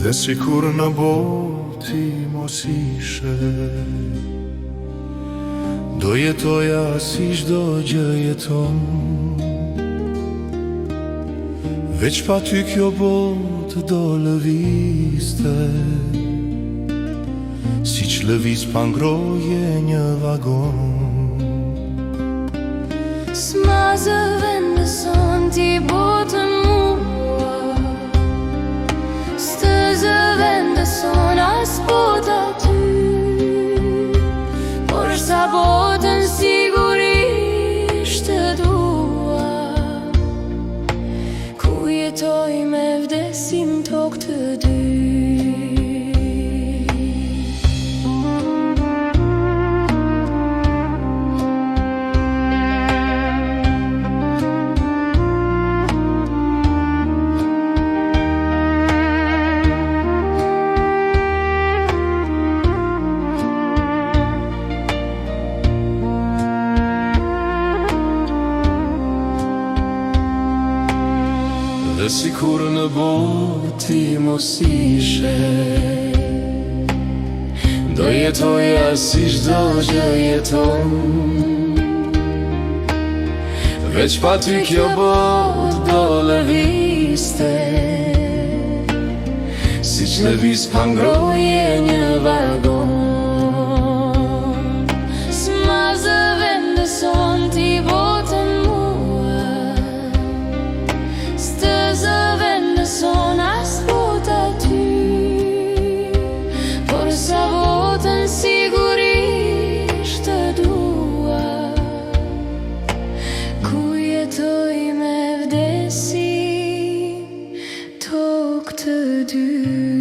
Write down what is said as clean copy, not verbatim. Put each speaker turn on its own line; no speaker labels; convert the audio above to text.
Dhe sikur në boti mos ishe, do jetoja si çdo gjë jeton, veç pa ty kjo botë do lëvizte, siç lëviz pa ngroje një vagon.
S'ma zë vendeson ti botën mua, s'të zë vendeson as bota ty, por sa botën sigurisht të dua, ku jetoj me vdesim tokë të dy.
Dhe sikur në boti mos ishe, do jetoja si çdo gjë jeton, veç pa ty kjo botë do lëvizte, siç lëviz pa ngroje një vagon.
S'ma zë vendeson ti botën mua, s'të zë vendeson as bota ty, por sa botën sigurisht të dua, ku jetoj me vdesim tokë të dy.